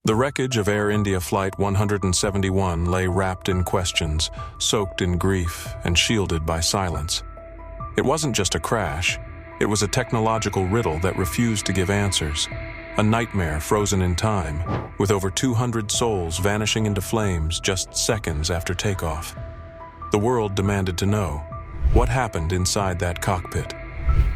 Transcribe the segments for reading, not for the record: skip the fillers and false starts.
The wreckage of Air India Flight 171 lay wrapped in questions, soaked in grief, and shielded by silence. It wasn't just a crash, it was a technological riddle that refused to give answers. A nightmare frozen in time, with over 200 souls vanishing into flames just seconds after takeoff. The world demanded to know, what happened inside that cockpit?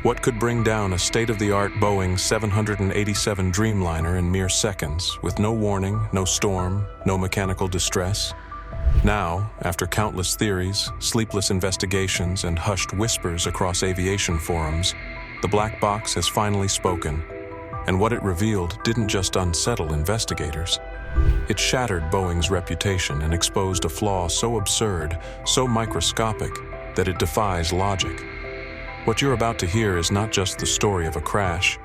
What could bring down a state-of-the-art Boeing 787 Dreamliner in mere seconds, with no warning, no storm, no mechanical distress? Now, after countless theories, sleepless investigations, and hushed whispers across aviation forums, the black box has finally spoken. And what it revealed didn't just unsettle investigators. It shattered Boeing's reputation and exposed a flaw so absurd, so microscopic, that it defies logic. What you're about to hear is not just the story of a crash.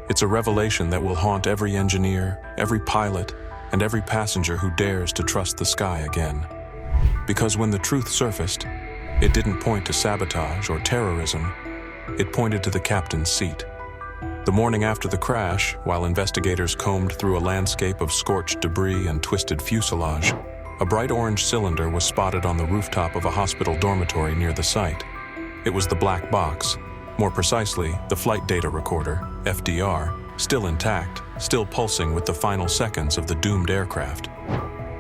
It's a revelation that will haunt every engineer, every pilot, and every passenger who dares to trust the sky again. Because when the truth surfaced, it didn't point to sabotage or terrorism. It pointed to the captain's seat. The morning after the crash, while investigators combed through a landscape of scorched debris and twisted fuselage, a bright orange cylinder was spotted on the rooftop of a hospital dormitory near the site. It was the black box, more precisely, the flight data recorder, FDR, still intact, still pulsing with the final seconds of the doomed aircraft.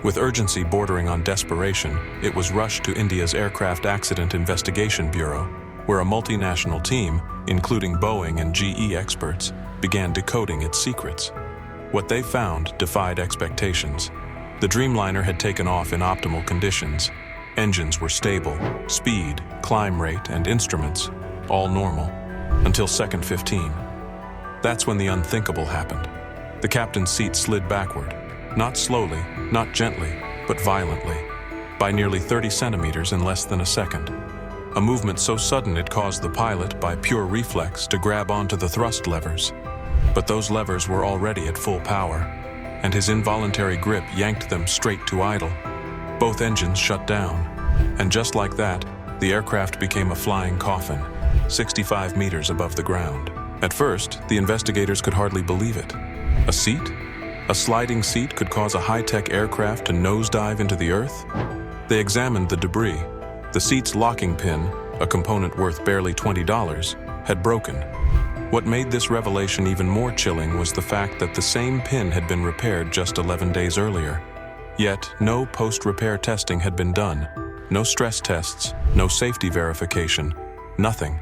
With urgency bordering on desperation, it was rushed to India's Aircraft Accident Investigation Bureau, where a multinational team, including Boeing and GE experts, began decoding its secrets. What they found defied expectations. The Dreamliner had taken off in optimal conditions. Engines were stable, speed, climb rate, and instruments, all normal, until second 15. That's when the unthinkable happened. The captain's seat slid backward, not slowly, not gently, but violently, by nearly 30 centimeters in less than a second. A movement so sudden it caused the pilot, by pure reflex, to grab onto the thrust levers. But those levers were already at full power, and his involuntary grip yanked them straight to idle. Both engines shut down, and just like that, the aircraft became a flying coffin, 65 meters above the ground. At first, the investigators could hardly believe it. A seat? A sliding seat could cause a high-tech aircraft to nosedive into the earth? They examined the debris. The seat's locking pin, a component worth barely $20, had broken. What made this revelation even more chilling was the fact that the same pin had been repaired just 11 days earlier. Yet, no post-repair testing had been done. No stress tests, no safety verification, nothing.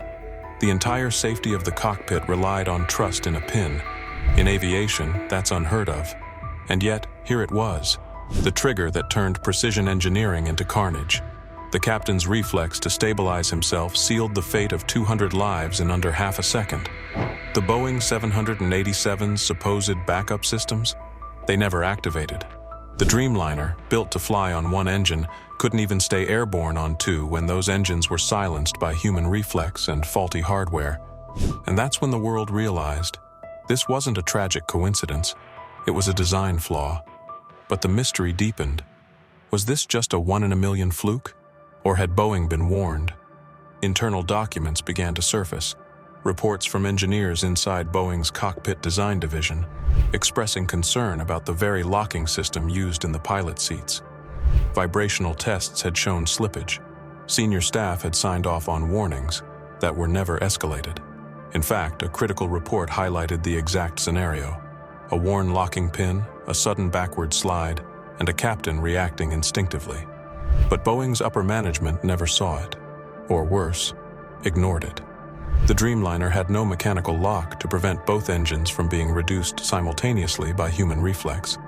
The entire safety of the cockpit relied on trust in a pin. In aviation, that's unheard of. And yet, here it was, the trigger that turned precision engineering into carnage. The captain's reflex to stabilize himself sealed the fate of 200 lives in under half a second. The Boeing 787's supposed backup systems? They never activated. The Dreamliner, built to fly on one engine, couldn't even stay airborne on two when those engines were silenced by human reflex and faulty hardware. And that's when the world realized this wasn't a tragic coincidence. It was a design flaw. But the mystery deepened. Was this just a one-in-a-million fluke? Or had Boeing been warned? Internal documents began to surface, reports from engineers inside Boeing's cockpit design division, expressing concern about the very locking system used in the pilot seats. Vibrational tests had shown slippage. Senior staff had signed off on warnings that were never escalated. In fact, a critical report highlighted the exact scenario: a worn locking pin, a sudden backward slide, and a captain reacting instinctively. But Boeing's upper management never saw it, or worse, ignored it. The Dreamliner had no mechanical lock to prevent both engines from being reduced simultaneously by human reflex,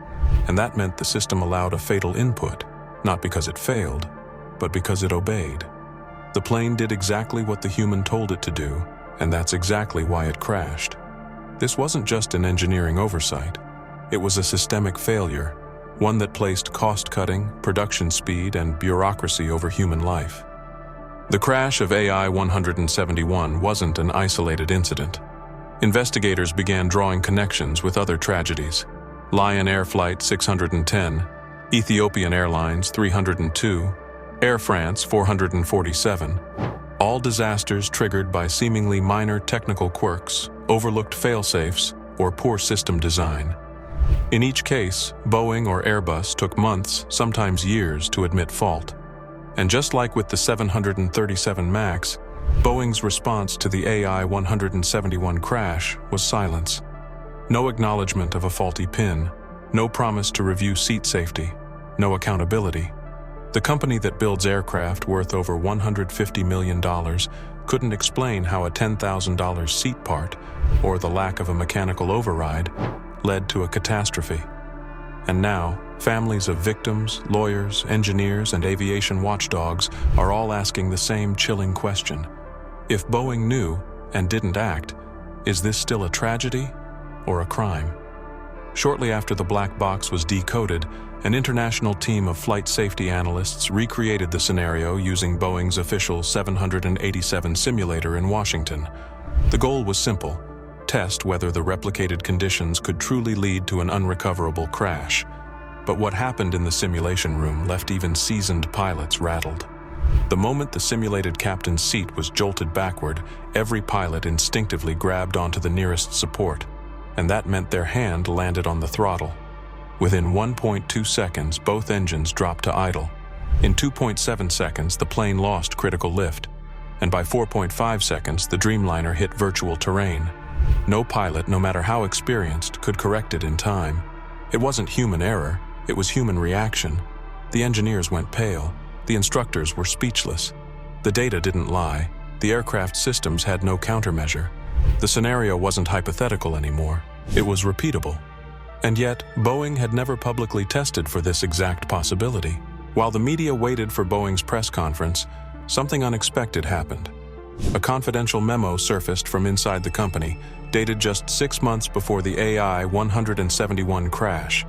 and that meant the system allowed a fatal input, not because it failed, but because it obeyed. The plane did exactly what the human told it to do, and that's exactly why it crashed. This wasn't just an engineering oversight. It was a systemic failure, one that placed cost-cutting, production speed, and bureaucracy over human life. The crash of AI 171 wasn't an isolated incident. Investigators began drawing connections with other tragedies: Lion Air Flight 610, Ethiopian Airlines 302, Air France 447, all disasters triggered by seemingly minor technical quirks, overlooked fail-safes, or poor system design. In each case, Boeing or Airbus took months, sometimes years, to admit fault. And just like with the 737 MAX, Boeing's response to the AI-171 crash was silence. No acknowledgement of a faulty pin, no promise to review seat safety, no accountability. The company that builds aircraft worth over $150 million couldn't explain how a $10,000 seat part, or the lack of a mechanical override, led to a catastrophe. And now, families of victims, lawyers, engineers, and aviation watchdogs are all asking the same chilling question. If Boeing knew and didn't act, is this still a tragedy or a crime? Shortly after the black box was decoded, an international team of flight safety analysts recreated the scenario using Boeing's official 787 simulator in Washington. The goal was simple: test whether the replicated conditions could truly lead to an unrecoverable crash. But what happened in the simulation room left even seasoned pilots rattled. The moment the simulated captain's seat was jolted backward, every pilot instinctively grabbed onto the nearest support, and that meant their hand landed on the throttle. Within 1.2 seconds, both engines dropped to idle. In 2.7 seconds, the plane lost critical lift, and by 4.5 seconds, the Dreamliner hit virtual terrain. No pilot, no matter how experienced, could correct it in time. It wasn't human error, it was human reaction. The engineers went pale. The instructors were speechless. The data didn't lie. The aircraft systems had no countermeasure. The scenario wasn't hypothetical anymore. It was repeatable. And yet, Boeing had never publicly tested for this exact possibility. While the media waited for Boeing's press conference, something unexpected happened. A confidential memo surfaced from inside the company, dated just 6 months before the AI-171 crash.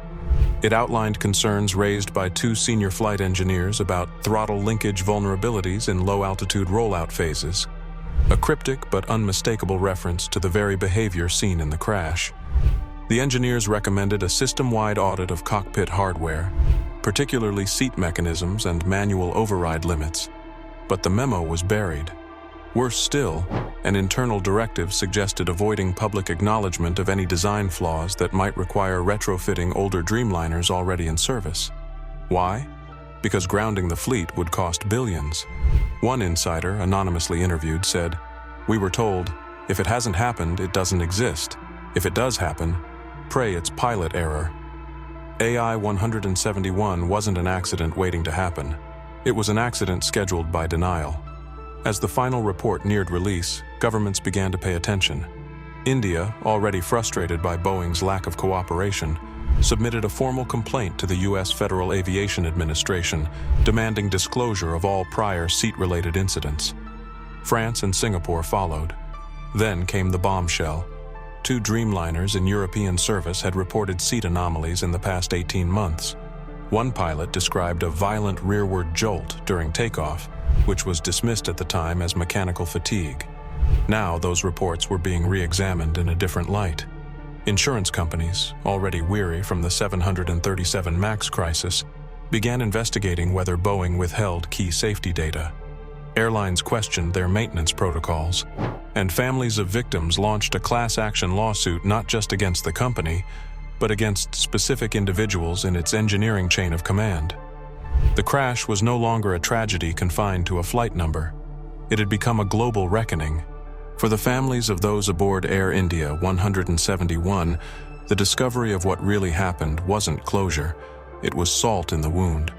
It outlined concerns raised by 2 senior flight engineers about throttle linkage vulnerabilities in low-altitude rollout phases, a cryptic but unmistakable reference to the very behavior seen in the crash. The engineers recommended a system-wide audit of cockpit hardware, particularly seat mechanisms and manual override limits. But the memo was buried. Worse still, an internal directive suggested avoiding public acknowledgement of any design flaws that might require retrofitting older Dreamliners already in service. Why? Because grounding the fleet would cost billions. One insider, anonymously interviewed, said, "We were told, if it hasn't happened, it doesn't exist. If it does happen, pray it's pilot error." AI-171 wasn't an accident waiting to happen. It was an accident scheduled by denial. As the final report neared release, governments began to pay attention. India, already frustrated by Boeing's lack of cooperation, submitted a formal complaint to the U.S. Federal Aviation Administration, demanding disclosure of all prior seat-related incidents. France and Singapore followed. Then came the bombshell. 2 Dreamliners in European service had reported seat anomalies in the past 18 months. One pilot described a violent rearward jolt during takeoff, which was dismissed at the time as mechanical fatigue. Now those reports were being re-examined in a different light. Insurance companies, already weary from the 737 MAX crisis, began investigating whether Boeing withheld key safety data. Airlines questioned their maintenance protocols, and families of victims launched a class action lawsuit not just against the company, but against specific individuals in its engineering chain of command. The crash was no longer a tragedy confined to a flight number. It had become a global reckoning. For the families of those aboard Air India 171, the discovery of what really happened wasn't closure, it was salt in the wound.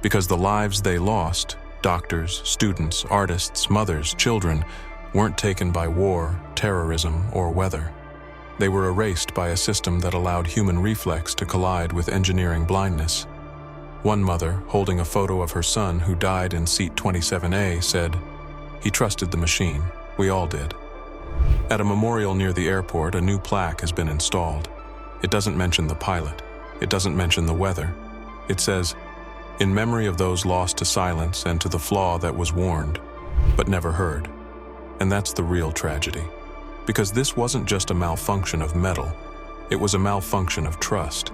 Because the lives they lost, doctors, students, artists, mothers, children, weren't taken by war, terrorism, or weather. They were erased by a system that allowed human reflex to collide with engineering blindness. One mother, holding a photo of her son who died in seat 27A, said, "He trusted the machine. We all did." At a memorial near the airport, a new plaque has been installed. It doesn't mention the pilot. It doesn't mention the weather. It says, "In memory of those lost to silence and to the flaw that was warned, but never heard." And that's the real tragedy. Because this wasn't just a malfunction of metal. It was a malfunction of trust.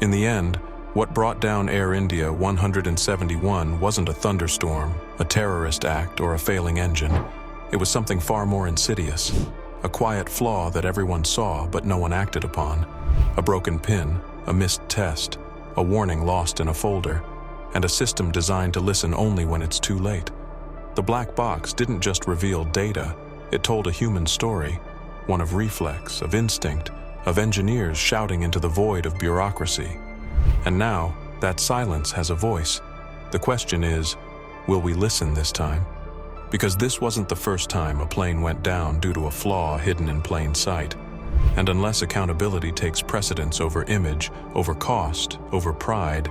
In the end, what brought down Air India 171 wasn't a thunderstorm, a terrorist act, or a failing engine. It was something far more insidious, a quiet flaw that everyone saw but no one acted upon. A broken pin, a missed test, a warning lost in a folder, and a system designed to listen only when it's too late. The black box didn't just reveal data, it told a human story, one of reflex, of instinct, of engineers shouting into the void of bureaucracy. And now, that silence has a voice. The question is, will we listen this time? Because this wasn't the first time a plane went down due to a flaw hidden in plain sight. And unless accountability takes precedence over image, over cost, over pride,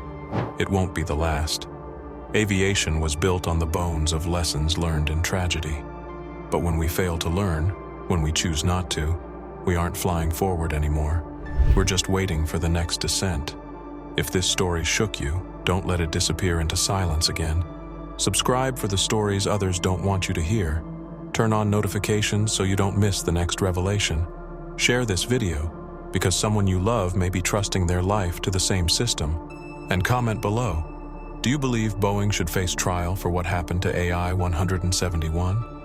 it won't be the last. Aviation was built on the bones of lessons learned in tragedy. But when we fail to learn, when we choose not to, we aren't flying forward anymore. We're just waiting for the next descent. If this story shook you, don't let it disappear into silence again. Subscribe for the stories others don't want you to hear. Turn on notifications so you don't miss the next revelation. Share this video, because someone you love may be trusting their life to the same system. And comment below, do you believe Boeing should face trial for what happened to AI 171?